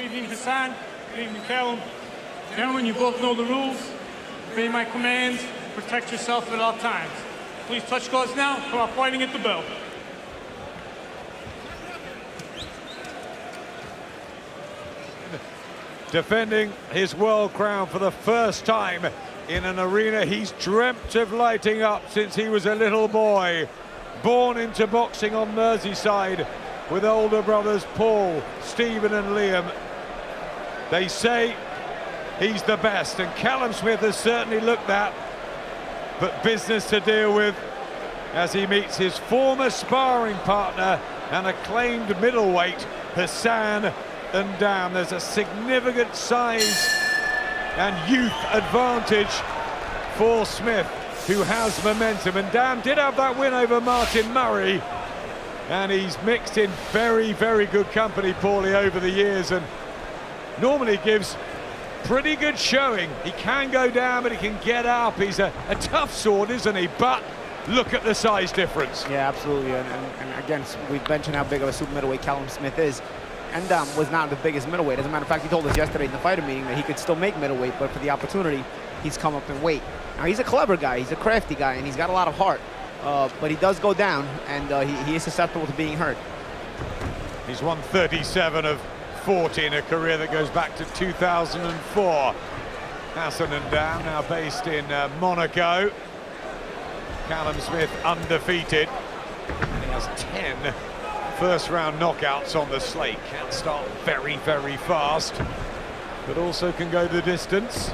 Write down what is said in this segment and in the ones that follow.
evening, Hassan. Good evening, Callum. Gentlemen, you both know the rules. Obey my commands. Protect yourself at all times. Please touch gloves now. Come out fighting at the bell. Defending his world crown for the first time in an arena he's dreamt of lighting up since he was a little boy. Born into boxing on Merseyside with older brothers Paul, Stephen and Liam. They say he's the best, and Callum Smith has certainly looked that, but business to deal with as he meets his former sparring partner and acclaimed middleweight, Hassan. And Dam, there's a significant size and youth advantage for Smith, who has momentum. And Dam did have that win over Martin Murray, and he's mixed in very, very good company, Paulie, over the years, and normally gives pretty good showing. He can go down, but he can get up. He's a tough sword, isn't he? But look at the size difference. Yeah, absolutely. And again, we've mentioned how big of a super middleweight Callum Smith is. And was not the biggest middleweight. As a matter of fact, he told us yesterday in the fighter meeting that he could still make middleweight, but for the opportunity, he's come up in weight. Now, he's a clever guy, he's a crafty guy, and he's got a lot of heart. But he does go down, and he is susceptible to being hurt. He's won 37 of 40 in a career that goes back to 2004. Hassan and Dam, now based in Monaco. Callum Smith undefeated. And he has 10 first-round knockouts on the slate. Can start very, very fast, but also can go the distance.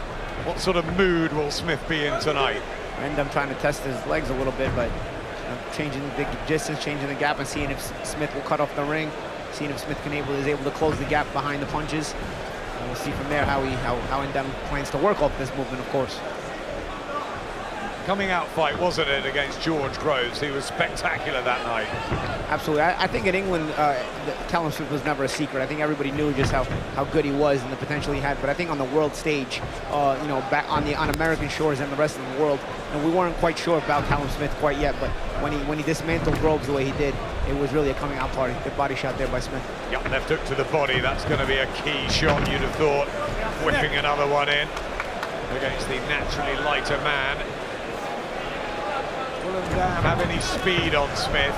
What sort of mood will Smith be in tonight? And I'm trying to test his legs a little bit, but changing the distance, changing the gap, and seeing if Smith will cut off the ring, seeing if Smith is able to close the gap behind the punches. And we'll see from there how Ndam plans to work off this movement, of course. Coming out fight, wasn't it, against George Groves? He was spectacular that night. Absolutely. I think in England, Callum Smith was never a secret. I think everybody knew just how good he was and the potential he had. But I think on the world stage, you know, back on American shores and the rest of the world, and we weren't quite sure about Callum Smith quite yet. But when he dismantled Groves the way he did, it was really a coming out party. Good body shot there by Smith. Yep, left hook to the body. That's going to be a key shot, you'd have thought. Whipping another one in against the naturally lighter man. Will Ndam have any speed on Smith?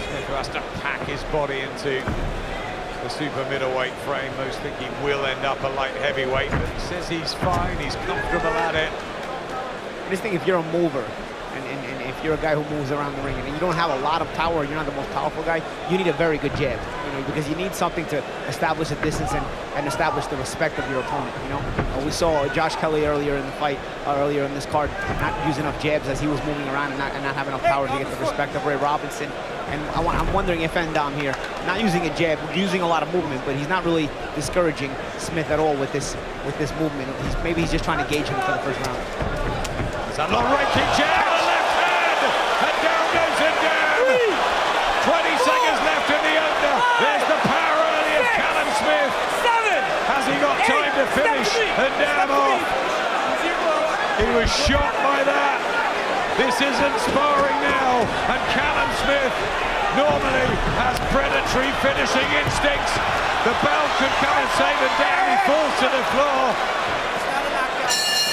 Smith, who has to pack his body into the super middleweight frame. Most think he will end up a light heavyweight, but he says he's fine, he's comfortable at it. I just think if you're a mover, and if you're a guy who moves around the ring and you don't have a lot of power, you're not the most powerful guy, you need a very good jab, you know, because you need something to establish a distance and establish the respect of your opponent, you know. We saw Josh Kelly earlier in the fight, earlier in this card, not use enough jabs as he was moving around and not have enough power to get the respect of Ray Robinson. And I'm wondering if Ndam here, not using a jab, using a lot of movement, but he's not really discouraging Smith at all with this movement. Maybe he's just trying to gauge him for the first round. It's a long right kick, jab, a left hand, and down goes Ndam. 20 seconds left in the under. There's the power early of Callum Smith. Has he got time to finish Ndam off? He was shot by that. This isn't sparring now, and Callum Smith normally has predatory finishing instincts. The bell could come and save Ndam. He falls to the floor.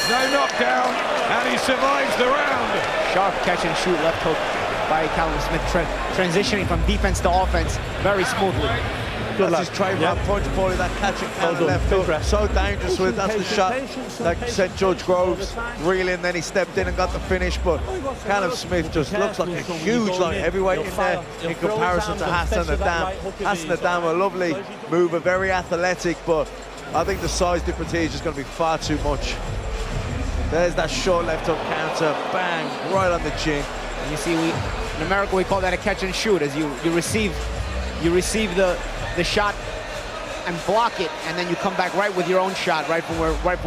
No knockdown, and he survives the round. Sharp catch and shoot left hook by Callum Smith, transitioning from defense to offense very smoothly. That's his trademark punch, Paulie, that catch and counter left hook. So dangerous with, that's the shot that sent George Groves reeling, then he stepped in and got the finish, but Callum Smith just looks like a huge light heavyweight in there in comparison to Hassan Ndam. Hassan Ndam, a lovely mover, very athletic, but I think the size difference here is just going to be far too much. There's that short left hook counter, bang, right on the chin. And you see, in America we call that a catch and shoot, as you receive the shot and block it, and then you come back right with your own shot, right from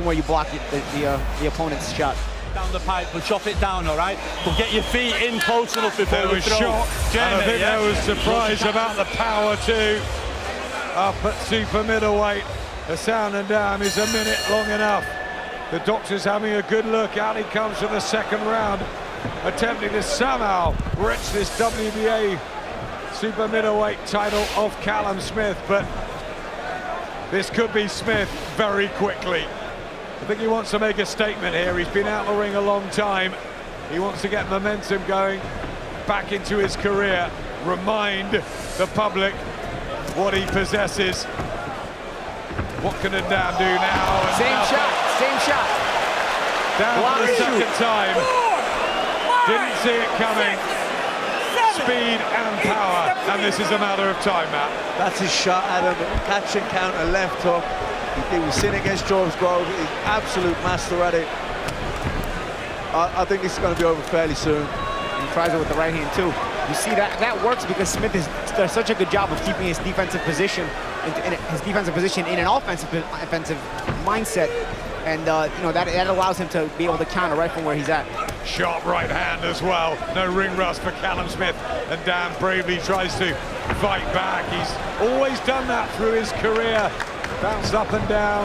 where you block it, the opponent's shot. Down the pipe, but chop it down, all right? But get your feet in close enough before there you was throw. Shot, and I think there was surprise about the power too. Up at super middleweight, Hassan Ndam is a minute long enough. The doctor's having a good look. Out he comes for the second round, attempting to somehow wrench this WBA super middleweight title off Callum Smith, but This could be Smith very quickly. I think he wants to make a statement here. He's been out of the ring a long time. He wants to get momentum going back into his career, remind the public what he possesses. What can Adam do now? And Same shot. Down for the second time. Didn't see it coming. Speed and power, and this is a matter of time, Matt. That's his shot, Adam. Catch and counter, left hook. He was sitting against George Grove. He's absolute master at it. I think this is going to be over fairly soon. He tries it with the right hand too. You see that works because Smith does such a good job of keeping his defensive position in an offensive mindset, and you know that allows him to be able to counter right from where he's at. Sharp right hand as well. No ring rust for Callum Smith, and Dan bravely tries to fight back. He's always done that through his career. Bounced up and down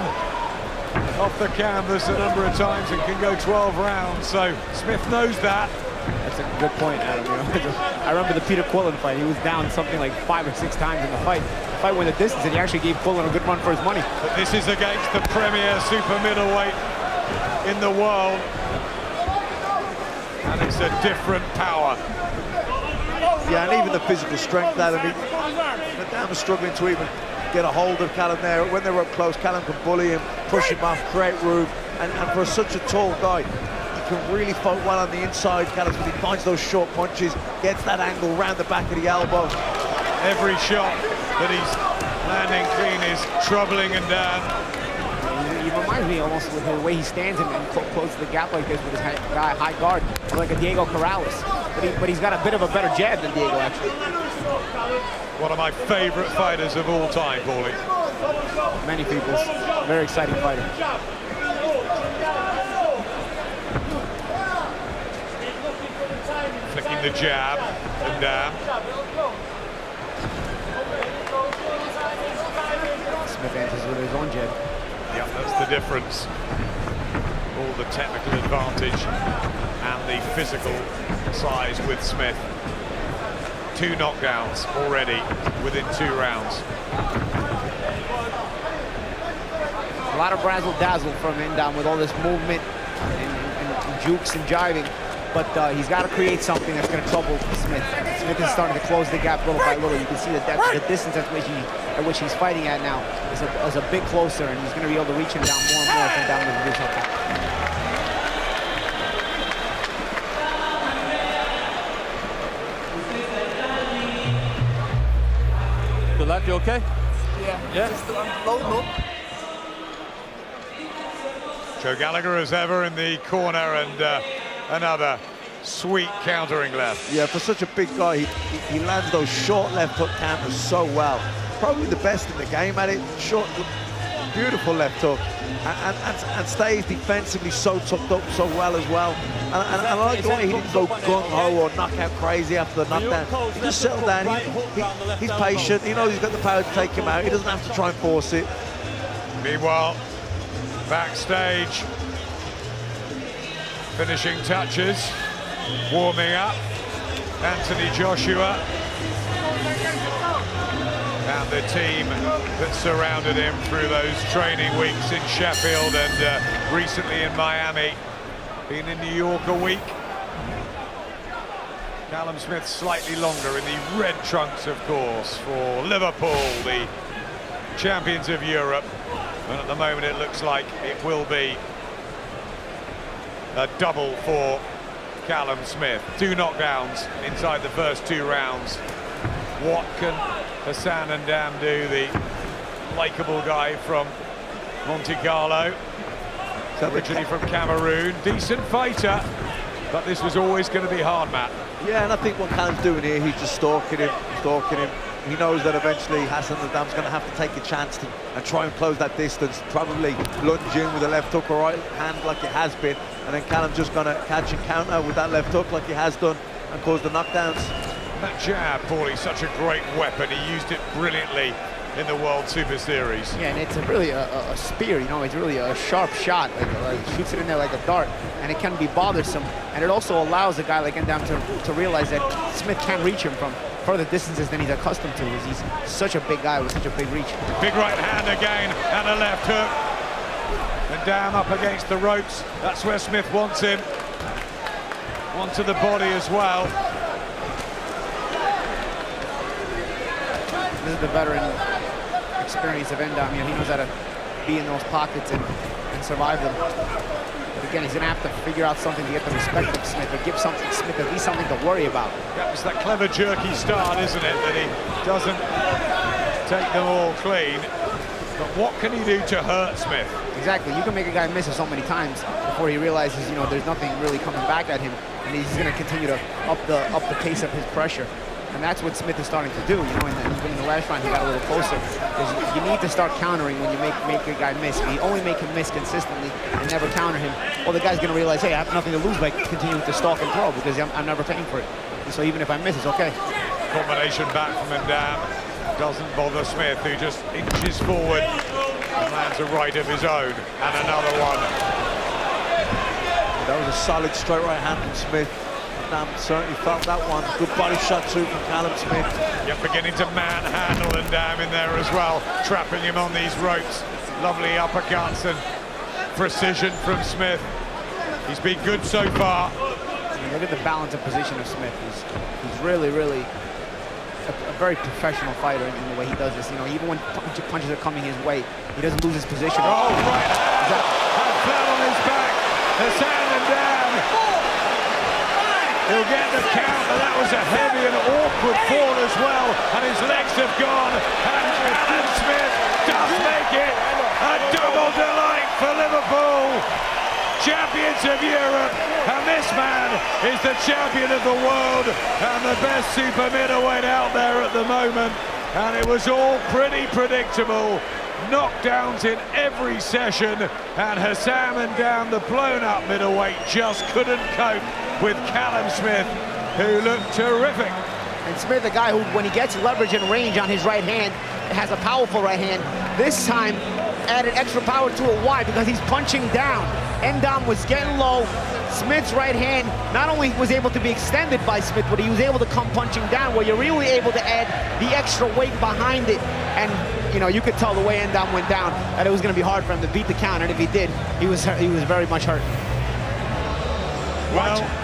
off the canvas a number of times and can go 12 rounds. So Smith knows that. That's a good point, Adam. You know, I remember the Peter Quillen fight. He was down something like 5 or 6 times in the fight. The fight went the distance, and he actually gave Quillen a good run for his money. But this is against the premier super middleweight in the world. And it's a different power. Yeah, and even the physical strength, Adam. Adam was struggling to even get a hold of Callum there. When they were up close, Callum can bully him, push him off, create room. And for such a tall guy, he can really fight well on the inside. Callum, when he finds those short punches, gets that angle round the back of the elbow. Every shot that he's landing clean is troubling and down. He reminds me almost with the way he stands and closes the gap like this with his high guard, like a Diego Corrales. But he's got a bit of a better jab than Diego, actually. One of my favorite fighters of all time, Paulie. Many people's. Very exciting fighter. Flicking the jab and down. Smith answers with his own jab. Yep, that's the difference. All the technical advantage and the physical size with Smith. 2 knockdowns already within 2 rounds. A lot of razzle-dazzle from Endam with all this movement and jukes and jiving, but he's got to create something that's going to trouble Smith. Smith is starting to close the gap little by little. You can see the depth, the distance at which he's fighting at now is a bit closer, and he's going to be able to reach him down more and more if Endam doesn't do something. Good lad, you okay? Yeah. Just loading up. Joe Gallagher as ever in the corner, and another sweet countering left. Yeah, for such a big guy, he lands those short left hook counters so well. Probably the best in the game at it. Short, beautiful left hook, and stays defensively so tucked up so well as well. And I like the way he didn't go gung-ho or knock out crazy after the knockdown. He just settled down. He's patient. He knows he's got the power to take him out. He doesn't have to try and force it. Meanwhile, backstage, finishing touches, warming up, Anthony Joshua and the team that surrounded him through those training weeks in Sheffield and recently in Miami. Been in New York a week. Callum Smith slightly longer in the red trunks, of course, for Liverpool, the champions of Europe. And at the moment it looks like it will be a double for Callum Smith. 2 knockdowns inside the first 2 rounds. What can Hassan and Dam do? The likeable guy from Monte Carlo, originally from Cameroon. Decent fighter, but this was always going to be hard, Matt. Yeah, and I think what Callum's doing here, he's just stalking him. He knows that eventually Hassan Adam's going to have to take a chance and try and close that distance, probably lunge in with a left hook or right hand like it has been, and then Callum's just going to catch and counter with that left hook like he has done and cause the knockdowns. That jab, Paulie, such a great weapon. He used it brilliantly in the World Super Series. Yeah, and it's really a spear, you know, it's really a sharp shot, like shoots it in there like a dart, and it can be bothersome, and it also allows a guy like Endam to realize that Smith can't reach him further distances than he's accustomed to. He's such a big guy with such a big reach. Big right hand again, and a left hook. And down up against the ropes. That's where Smith wants him. Onto the body as well. This is the veteran experience of Endam. He knows how to be in those pockets and survive them. But again, he's going to have to figure out something to get the respect of Smith, or give Smith at least something to worry about. That was that clever jerky start, isn't it? That he doesn't take them all clean. But what can he do to hurt Smith? Exactly. You can make a guy miss it so many times before he realizes, there's nothing really coming back at him, and he's going to continue to up the pace of his pressure. And that's what Smith is starting to do. And even in the last round, he got a little closer. You need to start countering when you make a guy miss. If you only make him miss consistently and never counter him, well, the guy's going to realize, hey, I have nothing to lose by continuing to stalk and throw, because I'm never paying for it. And so even if I miss, it's okay. Combination back from Endam doesn't bother Smith, who just inches forward and lands a right of his own. And another one. That was a solid straight right hand from Smith. Endam certainly felt that one. Good body shot too from Callum Smith. You're beginning to manhandle Endam in there as well, trapping him on these ropes. Lovely uppercuts and precision from Smith. He's been good so far. Look at the balance of position of Smith. He's really, really a very professional fighter in the way he does this. Even when punches are coming his way, he doesn't lose his position. Oh, right hand! Flat on his back. Hassan Endam. He'll get the count, but that was a heavy and awkward fall as well, and his legs have gone, and Callum Smith does make it a double delight for Liverpool. Champions of Europe, and this man is the champion of the world and the best super middleweight out there at the moment, and it was all pretty predictable. Knockdowns in every session, and Hassan Endam, the blown-up middleweight, just couldn't cope with Callum Smith, who looked terrific. And Smith, a guy who, when he gets leverage and range on his right hand, has a powerful right hand. This time, added extra power to it. Why? Because he's punching down. Endam was getting low. Smith's right hand not only was able to be extended by Smith, but he was able to come punching down, where you're really able to add the extra weight behind it. And you could tell the way Endam went down that it was going to be hard for him to beat the count, and if he did, he was very much hurt.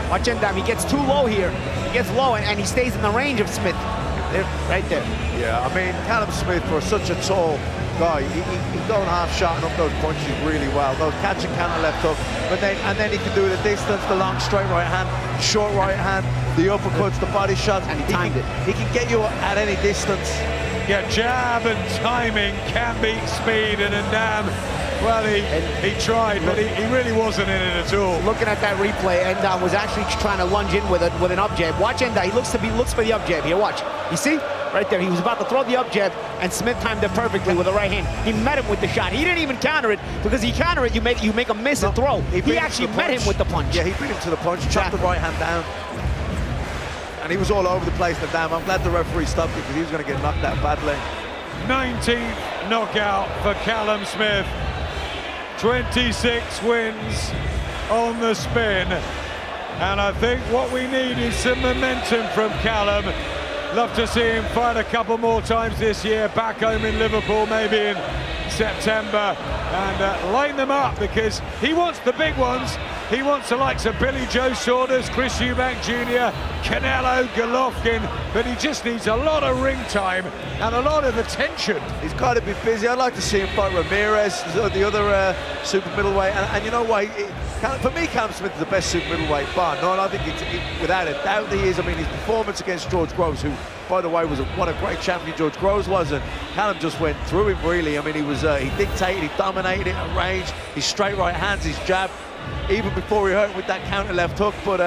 Watch Endam. He gets too low here. He gets low, and he stays in the range of Smith. There, right there. Yeah, I mean, Callum Smith, for such a tall guy, he's going half-shot and up those punches really well. Those catch and counter left hook, and then he can do the distance, the long straight right hand, short right hand, the uppercuts, the body shots, and he timed it. He can get you at any distance. Yeah, jab and timing can beat speed, and Endam, well, he tried, but he really wasn't in it at all. Looking at that replay, Endam was actually trying to lunge in with an up jab. Watch Endam. He looks for the up jab here. Watch. You see? Right there. He was about to throw the up jab, and Smith timed it perfectly with the right hand. He met him with the shot. He didn't even counter it, because he counter it, you make a miss and throw. He actually met him with the punch. Yeah, he beat him to the punch, chopped the right hand down. And he was all over the place, Endam. I'm glad the referee stopped it, because he was going to get knocked out badly. 19th knockout for Callum Smith. 26 wins on the spin. And I think what we need is some momentum from Callum. Love to see him fight a couple more times this year, back home in Liverpool, maybe in September, and line them up, because he wants the big ones. He wants the likes of Billy Joe Saunders, Chris Eubank Jr., Canelo, Golovkin, but he just needs a lot of ring time and a lot of attention. He's got to be busy. I'd like to see him fight Ramirez, the other super middleweight, and you know why? For me, Callum Smith is the best super middleweight bar. No, I think without a doubt he is. I mean, his performance against George Groves, who, by the way, what a great champion George Groves was, and Callum just went through him, really. I mean, he dictated, he dominated it at range, his straight right hands, his jab, even before he hurt him with that counter left hook. But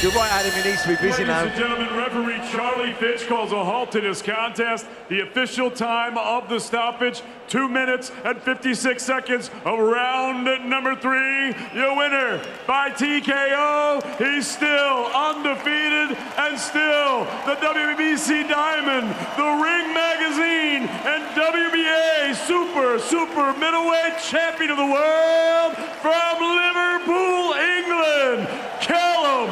you're right, Adam, he needs to be busy now. Ladies and gentlemen, referee Charlie Fitch calls a halt to this contest. The official time of the stoppage, 2 minutes and 56 seconds of round number 3. Your winner by TKO. He's still undefeated and still the WBC Diamond, the Ring Magazine, and WBA super middleweight champion of the world from Liverpool, England, Callum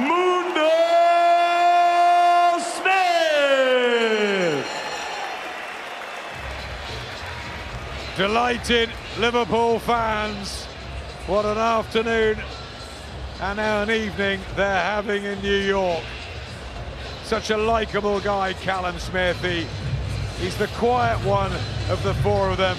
Mundo Smith. Delighted Liverpool fans. What an afternoon and now an evening they're having in New York. Such a likeable guy, Callum Smith. He's the quiet one of the four of them.